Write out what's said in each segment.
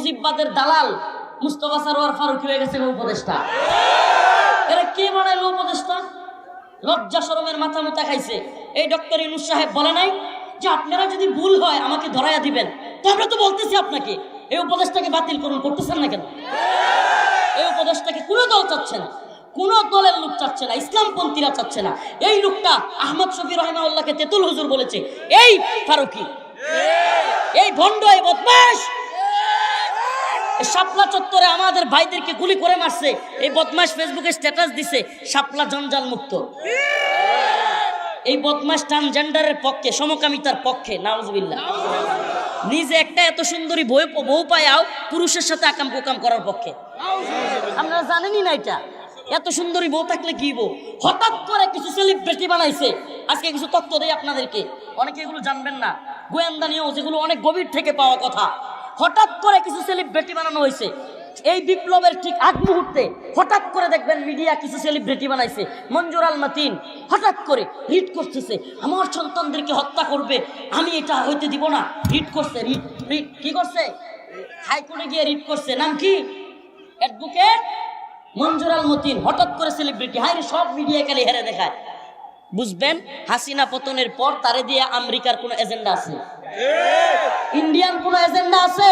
মুজিববাদের দালাল মুস্তাফা সরোয়ার ফারুকী হয়ে গেছে উপদেষ্টা। এরা কে বানাইলো উপদেষ্টা? লজ্জা শরমের মাথা মুতা খাইছে। এই ডক্টর ইউনূস সাহেব বলে নাই যে আপনারা যদি ভুল হয় আমাকে ধরাইয়া দিবেন? তো আমরা তো বলতেছি আপনাকে এই উপদেষ্টাকে বাতিল করুন, করতেছেন না কেন? এই উপদেষ্টাকে কোনো দল চাচ্ছে না, কোন দলের লোক চাচ্ছে না, ইসলামপন্থীরা চাচ্ছে না। এই লোকটা আহমদ শফি রাহিমাহুল্লাহকে তেতুল হুজুর বলেছে। এই ফারুকী, এই ভণ্ড, এই বদমাশ শাপলা চত্বরে আমাদের ভাইদেরকে গুলি করে মারছে। এই বদমাশ ফেসবুকে স্ট্যাটাস দিছে শাপলা জঞ্জাল মুক্ত। এই বদমাশ ট্রান্সজেন্ডারের পক্ষে, সমকামিতার পক্ষে, নাউজুবিল্লাহ। নিজে একটা এত সুন্দরী বউ পায়াও পুরুষের সাথে আকাম কুকাম করার পক্ষে। আপনারা জানেনই না এটা? এত সুন্দরী বউ থাকলে কি বউ? হঠাৎ করে কিছু সেলিব্রিটি বানাইছে। আজকে কিছু তথ্য দেই আপনাদেরকে, অনেকে এগুলো জানবেন না, গোয়েন্দা নিউজ, যেগুলো অনেক গভীর থেকে পাওয়া কথা। হঠাৎ করে কিছু সেলিব্রিটি বানানো হয়েছে। এই বিপ্লবের ঠিক আগ মুহূর্তে হঠাৎ করে দেখবেন মিডিয়া কিছু সেলিব্রিটি বানাইছে। মঞ্জুর আল মাতিন হঠাৎ করে রিট করতেছে, আমার সন্তানদেরকে হত্যা করবে, আমি এটা হইতে দিব না। রিট করছে, রিট কি করছে? হাইকোর্টে গিয়ে রিট করছে। নাম কি? অ্যাডভোকেট মঞ্জুর আল মতিন। হঠাৎ করে সেলিব্রিটি, হাইরে সব মিডিয়া খালি হেরে দেখায়। বুঝবেন হাসিনা পতনের পর তারে দিয়ে আমেরিকার কোন এজেন্ডা আছে? ইন্ডিয়ান কোন এজেন্ডা আছে?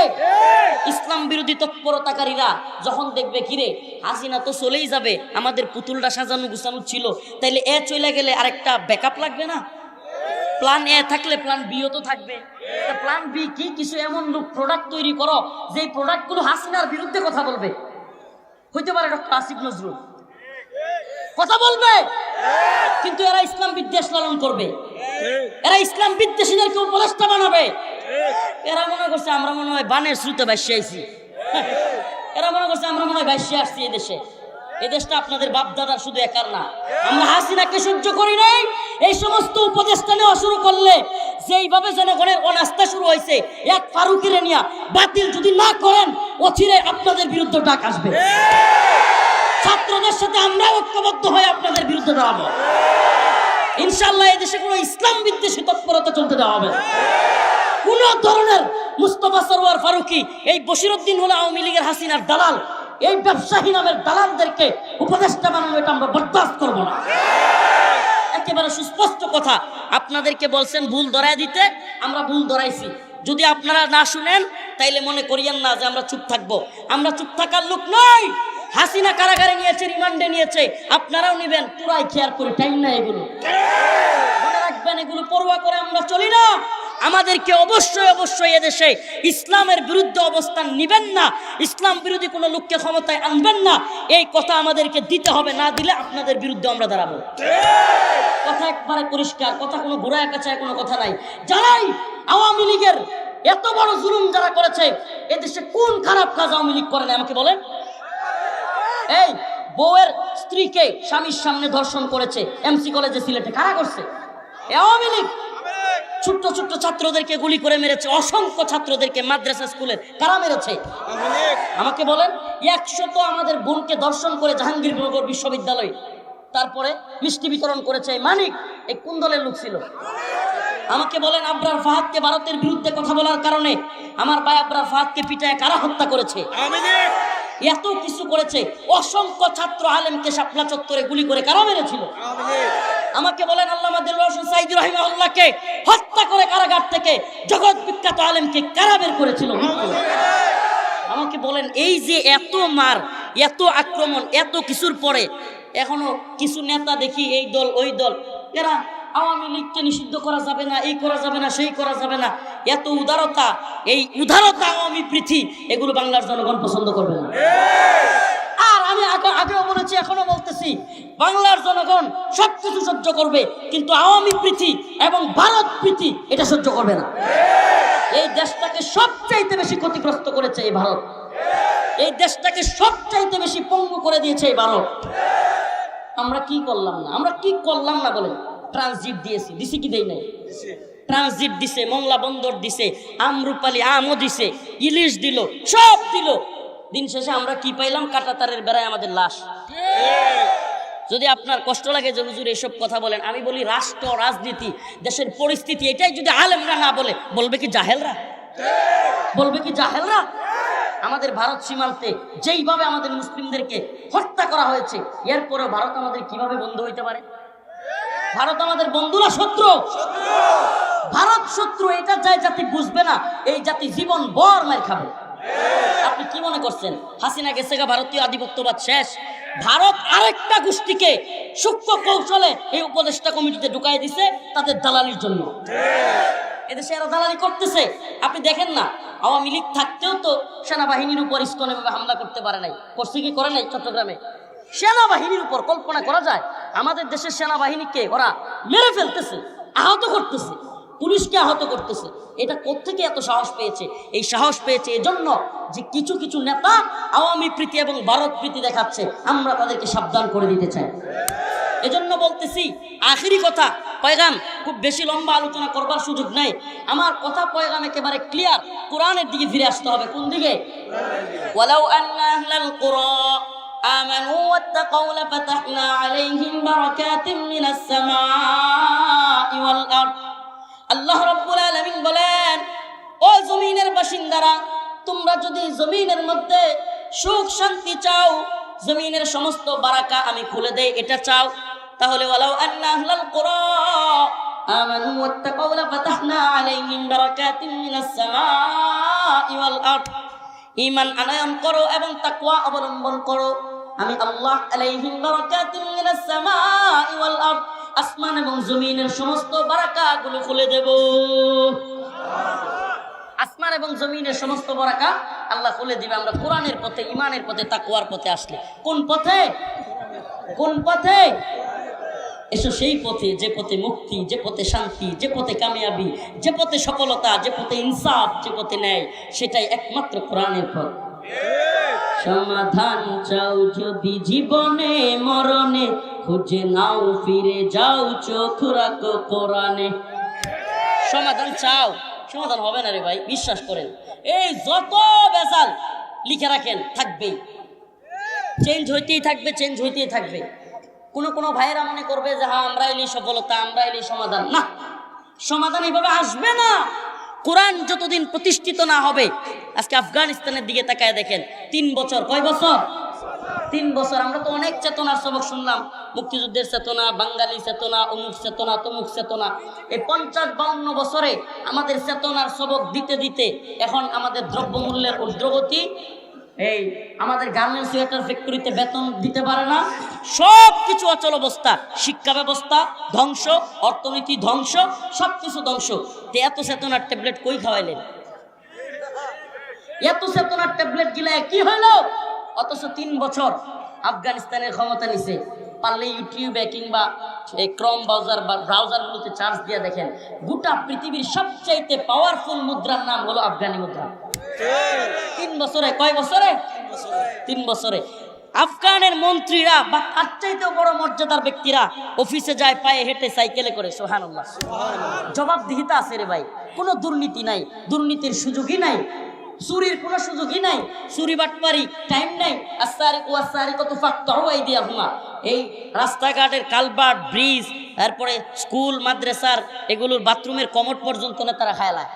ইসলাম বিরোধী তৎপরতাকারীরা যখন দেখবে কিরে হাসিনা তো চলেই যাবে, আমাদের পুতুলটা সাজানো গুছানো ছিল, তাইলে এ চলে গেলে আরেকটা ব্যাকআপ লাগবে না? প্ল্যান এ থাকলে প্ল্যান বিও তো থাকবে। প্ল্যান বি কি? কিছু এমন লোক প্রোডাক্ট তৈরি করো যে প্রোডাক্টগুলো হাসিনার বিরুদ্ধে কথা বলবে। হইতে পারে ডক্টর আসিফ নজরুল কথা বলবে, কিন্তু এরা ইসলাম বিদ্বেষ লালন করবে, এরা ইসলাম বিদ্বেষীদেরকে উপদেষ্টা বানাবে। এরা মনে করছে আমরা মনে হয় বানের স্রোতে ভাসিয়ে আইছি, এরা মনে করছে আমরা মনে হয় ভাসিয়ে আসছি। এই দেশটা আপনাদের বাপ দাদার শুধু একার না। আমরা হাসিনাকে সহ্য করি নাই। এই সমস্ত উপদেষ্টা নেওয়া শুরু করলে যেইভাবে জনগণের অনাস্থা শুরু হয়েছে, এক ফারুকীরে নিয়া বাতিল যদি না করেন অচিরে আপনাদের বিরুদ্ধে ডাক আসবে। ছাত্রদের সাথে আমরা ঐক্যবদ্ধ হয়ে আপনাদের বিরুদ্ধে দাঁড়াবো ইনশাআল্লাহ। এই দেশে কোনো ইসলাম বিদ্বেষী তৎপরতা চলতে দেওয়া হবে না। কোন ধরনের মুস্তাফা সরোয়ার ফারুকী, এই বশিরউদ্দিন হলো আওয়ামী লীগের হাসিনার দালাল, এই ব্যবসায়ী নামের দালালদেরকে উপদেষ্টা বানানো এটা আমরা বরদাস্ত করব না। একেবারে সুস্পষ্ট কথা। আপনাদেরকে বলছেন ভুল ধরায় দিতে, আমরা ভুল ধরাইছি। যদি আপনারা না শুনেন তাইলে মনে করিয়েন না যে আমরা চুপ থাকবো। আমরা চুপ থাকার লোক নই। হাসিনা কারাগারে নিয়েছে, রিমান্ডে নিয়েছে, আপনারাও নেবেন। পুরাই খেয়াল করে টাইম না, এগুলো মনে রাখবেন। এগুলো পরোয়া করে আমরা চলি না। আমাদেরকে অবশ্যই অবশ্যই এদেশে ইসলামের বিরুদ্ধে অবস্থান নিবেন না, ইসলাম বিরোধী কোনো লোককে ক্ষমতায় আনবেন না, এই কথা আমাদেরকে দিতে হবে। না দিলে আপনাদের বিরুদ্ধে আমরা দাঁড়াবো। কথা একবারে পরিষ্কার, কথা কোনো ঘোড়ায় পেঁচায় কোনো কথা নাই। যারাই আওয়ামী লীগের এত বড় জুলুম যারা করেছে, এদেশে কোন খারাপ কাজ আওয়ামী লীগ করে না আমাকে বলেন? এই বউয়ের স্ত্রীকে স্বামীর সামনে ধর্ষণ করেছে এমসি কলেজে সিলেটে, কারা করছে? আওয়ামী লীগ। ছোট্ট ছোট্ট ছাত্রদেরকে গুলি করে মেরেছে, অসংখ্য ছাত্রদেরকে মাদ্রাসা স্কুলের, কারা মেরেছে? আমাকে বলেন। 100 আমাদের বোনকে ধর্ষণ করে জাহাঙ্গীরনগর বিশ্ববিদ্যালয়, তারপরে মিষ্টি বিতরণ করেছে মানিক, এই কোন দলের লোক ছিল? আমাকে বলেন। আবরার ফাহাদকে ভারতের বিরুদ্ধে কথা বলার কারণে আমার ভাই আবরার ফাহাদকে পিটায় কারা হত্যা করেছে? এত কিছু করেছে। অসংখ্য ছাত্র আলেমকে শাপলা চত্বরে গুলি করে কারা মেরেছিল? আমাকে বলেন। আল্লামা দেলোয়ার হোসেন সাঈদী রাহিমাহুল্লাহকে হত্যা করে কারাগার থেকে জগৎ বিখ্যাত আলেমকে কারা বের করেছিল? আমাকে বলেন। এই যে এত মার, এত আক্রমণ, এত কিছুর পরে এখনো কিছু নেতা দেখি এই দল ওই দল, এরা আওয়ামী লীগকে নিষিদ্ধ করা যাবে না, এই করা যাবে না, সেই করা যাবে না। এত উদারতা, এই উদারতা আওয়ামী প্রীতি, এগুলো বাংলার জনগণ পছন্দ করবে না। আর আমি আগেও বলেছি, এখনো বলতেছি, বাংলার জনগণ সবকিছু সহ্য করবে, কিন্তু আওয়ামী প্রীতি এবং ভারত প্রীতি এটা সহ্য করবে না। এই দেশটাকে সবচাইতে বেশি ক্ষতিগ্রস্ত করেছে এই ভারত, এই দেশটাকে সবচাইতে বেশি পঙ্গু করে দিয়েছে এই ভারত। আমরা কি করলাম না? আমরা কি করলাম না বলেন? ট্রানজিট দিয়েছি, দিছি কি দেই নাই? ট্রানজিট দিছে, মংলা বন্দর দিছে, আমরুপালি আমও দিছে, ইলিশ দিল, সব দিল। দিন শেষে আমরা কি পাইলাম? কাঁটাতারের বেড়ায় আমাদের লাশ। যদি আপনার কষ্ট লাগে যে হুজুর এসব কথা বলেন, আমি বলি রাষ্ট্র, রাজনীতি, দেশের পরিস্থিতি, এটাই যদি আলেমরা না বলে, বলবে কি জাহেলরা? বলবে কি জাহেলরা? আমাদের ভারত সীমান্তে যেইভাবে আমাদের মুসলিমদেরকে হত্যা করা হয়েছে, এরপরেও ভারত আমাদের কিভাবে বন্ধু হইতে পারে? ভারত আমাদের বন্ধু না শত্রু? ভারত শত্রু, এটা যায় জাতি বুঝবে না, এই জাতি জীবন ভর মার খাবে। আপনি কি মনে করছেন হাসিনা গেছে গা, ভারতীয় আধিপত্যবাদ শেষ? ভারত আরেকটা গোষ্ঠীকে সূক্ষ্ম কৌশলে এই উপদেষ্টা কমিটিতে ঢুকাই দিছে তাদের দালালির জন্য। এদেশে এরা দালালি করতেছে। আপনি দেখেন না, আওয়ামী লীগ থাকতেও তো সেনাবাহিনীর উপর ইসকন এভাবে হামলা করতে পারে নাই। করছে কি করে নাই? চট্টগ্রামে সেনাবাহিনীর উপর কল্পনা করা যায়? আমাদের দেশের সেনাবাহিনীকে ওরা মেরে ফেলতেছে, আহত করতেছে, পুলিশকে আহত করতেছে। এটা কোত্থেকে এত সাহস পেয়েছে? এই সাহস পেয়েছে এজন্য যে কিছু কিছু নেতা আওয়ামী প্রীতি এবং ভারত প্রীতি দেখাচ্ছে, আমরা তাদেরকে সাবধান করে দিতে চাই। এজন্য বলতেছি, আখিরি কথা, পয়গাম খুব বেশি লম্বা আলোচনা করবার সুযোগ নাই। আমার কথা পয়গাম একেবারে ক্লিয়ার, কোরআনের দিকে ফিরে আসতে হবে। কোন দিকে? ওয়ালাউ আন্না আহলাল কুরা আমানু ওয়াত্তাকাউ লাফাতাহনা আলাইহিম বারাকাতিম মিনাস সামাই ওয়াল আরদ। আল্লাহ রাব্বুল আলামিন বলেন, ও জমিনের বাসিন্দারা, তোমরা যদি জমিনের মধ্যে সুখ শান্তি চাও, জমিনের সমস্ত বারাকা আমি খুলে দেই, এটা চাও, তাহলে ওয়ালাউ আন্না আহলাল কুরা আমানু ওয়াত্তাকাউ লাফাতাহনা আলাইহিম বারাকাতিম মিনাস সামাই ওয়াল আরদ। ঈমান আনয়ন করো এবং তাকওয়া অবলম্বন করো, আমি আল্লাহ আলাইহিম বারাকাতিম মিনাস সামাই ওয়াল আরদ, আসমান এবং জমিনের সমস্ত বারাকাগুলো খুলে দেব। আসমান এবং জমিনের সমস্ত বারাকা আল্লাহ খুলে দিবে আমরা কোরআনের পথে, ঈমানের পথে, তাকওয়ার পথে আসলে। কোন পথে? কোন পথে? এসো সেই পথে, যে পথে মুক্তি, যে পথে শান্তি, যে পথে কামিয়াবি, যে পথে সফলতা, যে পথে ইনসাফ, যে পথে ন্যায়, সেটাই একমাত্র কোরআনের পথ। সমাধান চাও যদি জীবনে মরণে, খুঁজে নাও ফিরে যাও, চোখ রাখো কোরআনে। সমাধান চাও, সমাধান হবে না রে ভাই, বিশ্বাস করেন। এই যত বেজাল লিখে রাখেন থাকবেই, চেঞ্জ হইতেই থাকবে, চেঞ্জ হইতেই থাকবে। কোনো ভাইয়েরা মনে করবে যে হ্যাঁ আমরা এলি সফলতা, আমরা এলি সমাধান। না, সমাধান এইভাবে আসবে না কোরআন যতদিন প্রতিষ্ঠিত না হবে। আজকে আফগানিস্তানের দিকে তাকায় দেখেন, 3 বছর, কয় বছর? 3 বছর। আমরা তো অনেক চেতনার সবক শুনলাম, মুক্তিযুদ্ধের চেতনা, বাঙালি চেতনা, অমুক চেতনা, তমুক চেতনা। এই 50-52 বছরে আমাদের চেতনার সবক দিতে দিতে এখন আমাদের দ্রব্যমূল্যের ঊর্ধ্বগতি, এই আমাদের গার্মেন্টস সোয়েটার ফ্যাক্টরিতে বেতন দিতে পারে না, সব কিছু অচল অবস্থা, শিক্ষা ব্যবস্থা ধ্বংস, অর্থনীতি ধ্বংস, সব কিছু ধ্বংস। এত চেতনার ট্যাবলেট কই খাওয়াইলেন? এত চেতনার ট্যাবলেট গিলায় কি হইল? অথচ 3 বছর আফগানিস্তানের ক্ষমতা নিছে। পারলে ইউটিউবে কিংবা এই ক্রম ব্রাউজারগুলোতে চার্জ দিয়ে দেখেন, গোটা পৃথিবীর সবচাইতে পাওয়ারফুল মুদ্রার নাম হলো আফগানি মুদ্রা। 3 বছরে, কয় বছরে? 3 বছরে। আফগানের মন্ত্রীরা বা তার চাইতেও বড় মর্যাদার ব্যক্তিরা অফিসে যায় পায়ে হেঁটে, সাইকেলে করে। সুবহানাল্লাহ। জবাবদিহিতা আছে রে ভাই, কোনো দুর্নীতি নাই, দুর্নীতির সুযোগই নাই, চুরির কোনো সুযোগই নাই, চুরি বাটপারি টাইম নাই। আস-সারিকু ওয়াস-সারিকাতু ফাকতাউ আইদিয়াহুমা। এই রাস্তাঘাটের কালভার্ট, ব্রিজ, তারপরে স্কুল মাদ্রাসার এগুলোর বাথরুমের কমোড পর্যন্ত না তারা খায়লায়।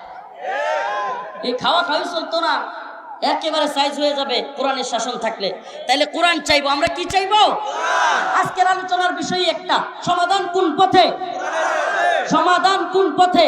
এই খাওয়া খাওয়াই চলতো না, একেবারে সাইজ হয়ে যাবে কোরআনের শাসন থাকলে। তাইলে কোরআন চাইবো, আমরা কি চাইবো? আজকের আলোচনার বিষয় একটা, সমাধান কোন পথে? সমাধান কোন পথে?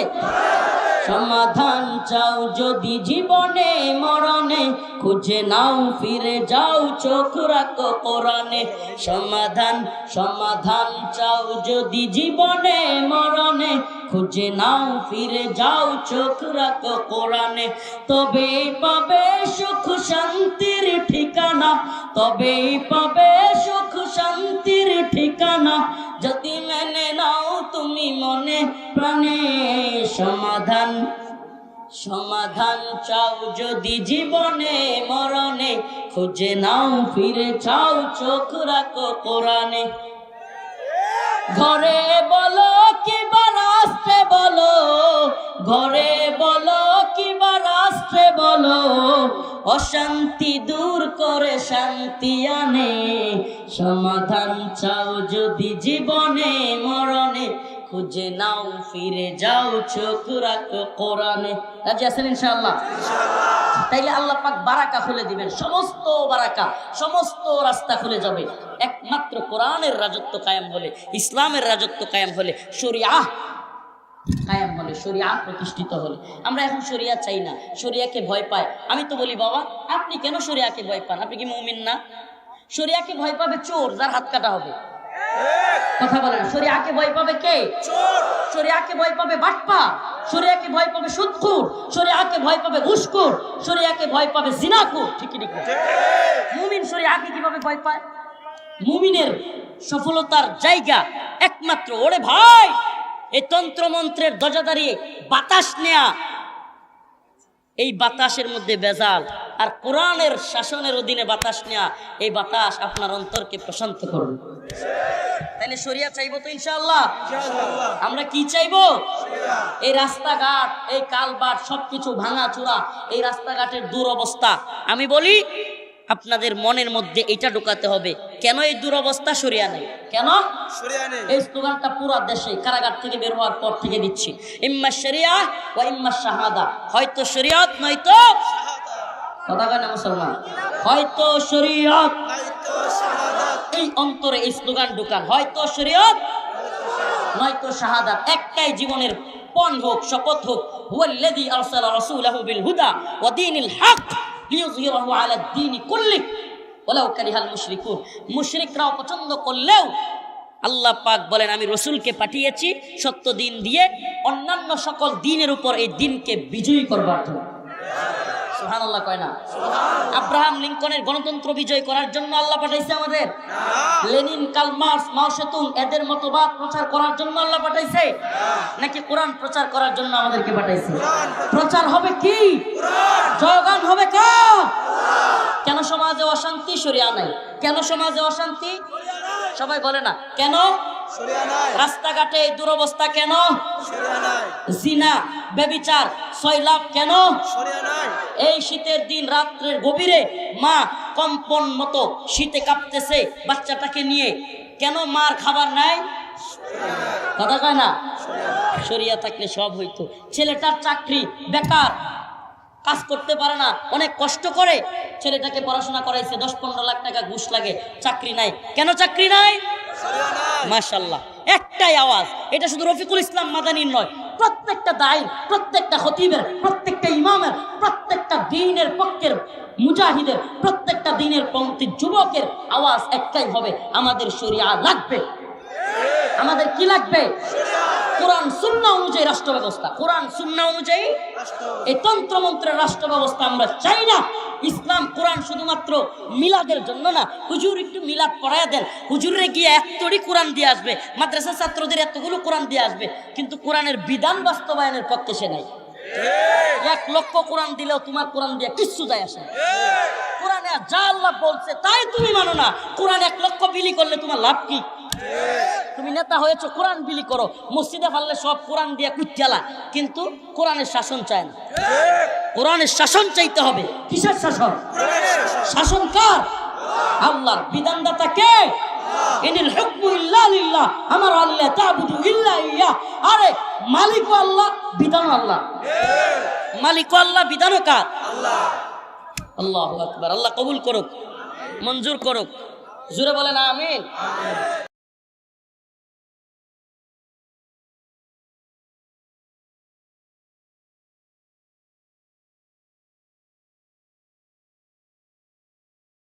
সমাধান চাও যদি জীবনে মরণে, খুঁজে নাও ফিরে যাও, চোখ রাখো কোরআনে। সমাধান, সমাধান চাও যদি জীবনে মরণে, খুঁজে নাও ফিরে যাও, চোখ রাখো কোরআনে। তবেই পাবে সুখ শান্তির ঠিকানা, তবেই পাবে সুখ শান্তির ঠিকানা, যদি মেনে নাও তুমি মনে প্রাণে। সমাধান, সমাধান চাও যদি জীবনে মরণে, খুঁজে নাও ফিরে যাও, চোখ রাখো কোরআনে। ঘরে বলো কিবা রাস্তে বলো, ঘরে বলো কিবা রাস্তে বলো, অশান্তি দূর করে শান্তি আনে। সমাধান চাও যদি জীবনে মরণে, খুঁজে নাও ফিরে যাও, চোখ রাখো কোরআনে। রাজি আছেন ইনশাআল্লাহ? তাইলে আল্লাহ পাক বারাকা খুলে দিবেন, সমস্ত বারাকা, সমস্ত রাস্তা খুলে যাবে। একমাত্র কোরআনের রাজত্ব কায়েম হলে, ইসলামের রাজত্ব কায়েম হলে, শরিয়াহ কায়েম হলে, শরিয়া প্রতিষ্ঠিত হলে। আমরা এখন শরিয়া চাই না, শরিয়াকে ভয় পায়। আমি তো বলি বাবা, আপনি কেন শরিয়াকে ভয় পান? আপনি কি মুমিন না? শরিয়াকে ভয় পাবে চোর, যার হাত কাটা হবে। কথা বলেন, শরিয়াকে ভয় পাবে কে? চোর। শরিয়াকে ভয় পাবে বাটপা, শরিয়াকে ভয় পাবে সুদখোর, শরিয়াকে ভয় পাবে ঘুষখোর, শরিয়াকে ভয় পাবে জিনাখোর। ঠিক ঠিক। মুমিন শরিয়াকে কিভাবে ভয় পায়? মুমিনের সফলতার জায়গা একমাত্র, ওরে ভাই, এই তন্ত্রমন্ত্রের দরজা দাঁড়িয়ে বাতাস নেয়া, এই বাতাসের মধ্যে ভেজাল, আর কোরআনের শাসনের অধীনে বাতাস নেয়া, এই বাতাস আপনার অন্তরকে প্রশান্ত করবে। তাহলে শরিয়া চাইবো তো ইনশাআল্লাহ? আমরা কি চাইবো? এই রাস্তাঘাট, এই কালবাট সবকিছু ভাঙা চূড়া, এই রাস্তাঘাটের দুরবস্থা। আমি বলি আপনাদের মনের মধ্যে এটা ঢোকাতে হবে, কেন এই দুরবস্থা? শরিয়া নেই। কেন শরিয়া নেই? এই স্লোগানটা পুরো দেশে কারাগার থেকে বের হওয়ার পর থেকে দিচ্ছি, ইম্মা শরিয়া ওয়া ইম্মা শাহাদা, হয়তো শরিয়ত নয়তো কথা কয় না মুসলমান, হয়তো শরিয়ত নয়তো শাহাদাত। এই অন্তরে এই স্লোগান ঢোকান, হয়তো শরিয়ত নয়তো শাহাদাত। একটাই জীবনের পণ হোক, শপথ হোক, হুয়াল্লাযী আরসালা রাসূলাহু বিল হুদা ওয়া দীনিল হক লিইয়ুযহিরাহু আলা দ্বীনি কুল্লিহি ওয়ালাউ কারিহাল মুশরিকুন। মুশরিকরাও পছন্দ করলেও আল্লাহ পাক বলেন, আমি রসুলকে পাঠিয়েছি সত্য দিন দিয়ে অন্যান্য সকল দিনের উপর এই দিনকে বিজয়ী করবার জন্য। সুবহানাল্লাহ কয় না? আব্রাহাম লিঙ্কনের গণতন্ত্র বিজয় করার জন্য আল্লাহ পাঠাইছে আমাদের? লেনিন, কার্ল মার্কস, মাও সেতুং এদের মতবাদ প্রচার করার জন্য আল্লাহ পাঠাইছে? নাকি কোরআন প্রচার করার জন্য আমাদেরকে পাঠাইছে? প্রচার হবে কি? জয়গান হবে কার? কেন সমাজে অশান্তি? শরিয়া নাই। কেন সমাজে অশান্তি? সবাই বলে না কেন? রাস্তাঘাটে দুরবস্থা কেন? জিনা, ব্যভিচার, সয়লাভ কেন? এই শীতের দিন রাত্রের গভীরে মা কম্পন মতো শীতে কাঁপতেছে বাচ্চাটাকে নিয়ে, কেন মার খাবার নাই? কথা কয় না? শরিয়া থাকলে সব হইতো। ছেলেটার চাকরি, বেকার, কাজ করতে পারে না, অনেক কষ্ট করে ছেলেটাকে পড়াশোনা করাইছে, 10-15 লাখ টাকা ঘুষ লাগে, চাকরি নাই। কেন চাকরি নাই? মাশাআল্লাহ, একটাই আওয়াজ। এটা শুধু রফিকুল ইসলাম মাদানীর নয়, প্রত্যেকটা দায়ী, প্রত্যেকটা খতিবের, প্রত্যেকটা ইমামের, প্রত্যেকটা দ্বীনের পক্ষের মুজাহিদের, প্রত্যেকটা দ্বীনের পন্থী যুবকের আওয়াজ একটাই হবে, আমাদের শরিয়া লাগবে। আমাদের কি লাগবে? কোরআন সুন্নাহ অনুযায়ী রাষ্ট্র ব্যবস্থা। কোরআন সুন্নাহ অনুযায়ী এই তন্ত্রমন্ত্রের রাষ্ট্র ব্যবস্থা আমরা চাই না। ইসলাম কোরআন শুধুমাত্র মিলাদের জন্য না। হুজুর একটু মিলাদ পড়ায় দেন, হুজুরে গিয়ে এতটি কোরআন দিয়ে আসবে, মাদ্রাসা ছাত্রদের এতগুলো কোরআন দিয়ে আসবে, কিন্তু কোরআনের বিধান বাস্তবায়নের পক্ষে সে নাই। 1 লক্ষ কোরআন দিলেও তোমার কোরআন দিয়ে কিচ্ছু যায় আসে না। কোরআনে যা আল্লাহ বলছে তাই তুমি মানো না। কোরআন 1 লক্ষ বিলি করলে তোমার লাভ কি? তুমি নেতা হয়েছো, কোরআন বিলি করো, মসজিদে পারলে সব কোরআন দিয়ে কুচ্চালা, কিন্তু কোরআনের শাসন চায় না। কোরআনের শাসন চাইতে হবে। কিসের শাসন? শাসন কার? আল্লাহর। বিধানদাতা কে? ইনিল হুকমু ইল্লা লিল্লাহ, আমার আল্লাহ তা'বুদু ইল্লা ইয়া। আরে মালিক আল্লাহ, বিধান আল্লাহ। মালিক আল্লাহ, বিধান কার? আল্লাহ। আল্লাহু আকবার। আল্লাহ কবুল করুক, মঞ্জুর করুক। জোরে বলেন আমিন।